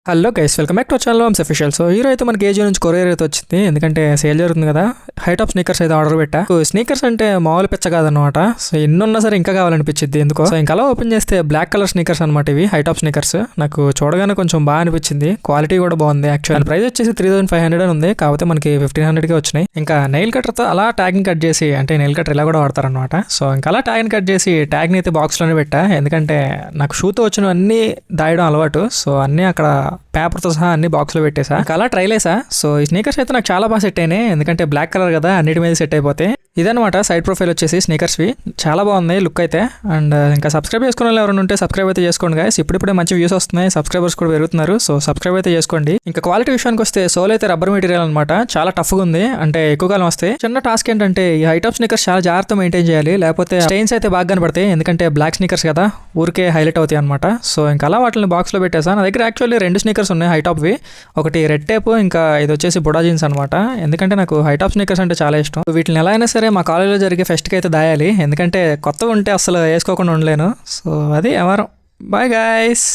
Hello guys, welcome back to channel homes official. So hero అయితే మనకి AG నుంచి courier అయితే వచ్చింది, ఎందుకంటే సేల్ జరుగుతుంది కదా. హైట్ ఆఫ్ స్నీకర్స్ అయితే ఆర్డర్ పెట్టా. స్నీకర్స్ అంటే మామూలు పిచ్చ కాదనమాట. సో ఎన్నున్నా సరే ఇంకా కావాలనిపించింది ఎందుకో. సో ఇంకా అలా ఓపెన్ చేస్తే బ్లాక్ కలర్ స్నీకర్స్ అనమాట ఇవి, హైట్ ఆఫ్ స్నీకర్స్. నాకు చూడగానే కొంచెం బాగా అనిపించింది, క్వాలిటీ కూడా బాగుంది. యాక్చువల్ ప్రైస్ వచ్చేసి 3500 అని ఉంది, కాకపోతే మనకి 1500కే వచ్చినాయి. ఇంకా నెయిల్ కట్టర్తో అలా ట్యాగ్ని కట్ చేసి, అంటే నెయిల్ కట్టర్ ఇలా కూడా వాడతారనమాట. సో ఇంకా అలా ట్యాగ్ని కట్ చేసి ట్యాగ్ని అయితే బాక్స్లోనే పెట్టా, ఎందుకంటే నాకు షూతో వచ్చిన అన్ని దాయడం అలవాటు. సో అన్నీ అక్కడ పేపర్తో సహా అన్ని బాక్స్లో పెట్టేసా. అలా ట్రైల్ వేసా. సో ఈ స్నీకర్స్ అయితే నాకు చాలా బాగా సెట్ అయినాయి, ఎందుకంటే బ్లాక్ కలర్ కదా, అన్నిటి మీద సెట్ అయిపోతాయి. ఇదనమాట సైడ్ ప్రొఫైల్ వచ్చేసి స్నీకర్స్వి, చాలా బాగుంది లుక్ అయితే. అండ్ ఇంకా సబ్స్క్రైబ్ చేసుకునే వాళ్ళు ఎవరైనా ఉంటే సబ్స్క్రైబ్ అయితే చేసుకోండి గైస్. ఇప్పుడిప్పుడే మంచి వ్యూస్ వస్తున్నాయి, సబ్స్క్రైబర్స్ కూడా పెరుగుతున్నారు. సో సబ్స్క్రైబ్ అయితే చేసుకోండి. ఇంకా క్వాలిటీ విషయానికి వస్తే సోల్ అయితే రబ్బర్ మెటీరియల్ అనమాట, చాలా టఫ్గా ఉంది, అంటే ఎక్కువ కాలం వస్తాయి. చిన్న టాస్క్ ఏంటంటే ఈ హైట్ ఆఫ్ స్నీకర్స్ చాలా జాగ్రత్త మెయింటైన్ చేయాలి, లేకపోతే స్టెయిన్స్ అయితే బాగా కనపడతాయి, ఎందుకంటే బ్లాక్ స్నీకర్స్ కదా, ఊరికే హైలైట్ అవుతాయి అనమాట. సో ఇంకా అలా వాటిని బాక్స్లో పెట్టేసా. నా దగ్గర యాక్చువల్లీ 2 స్నీకర్స్ ఉన్నాయి హైట్ ఆఫ్వి, ఒకటి రెడ్ టేప్, ఇంకా ఇది వచ్చేసి బుడా జీన్స్ అనమాట. ఎందుకంటే నాకు హైట్ ఆఫ్ స్నీకర్స్ అంటే చాలా ఇష్టం. వీటిని ఎలా అయినా సరే మా కాలేజ్లో జరిగే ఫెస్ట్కి అయితే దాయాలి, ఎందుకంటే కొత్తగా ఉంటే అసలు వేసుకోకుండా ఉండలేను. సో అది ఎవరం. Bye guys.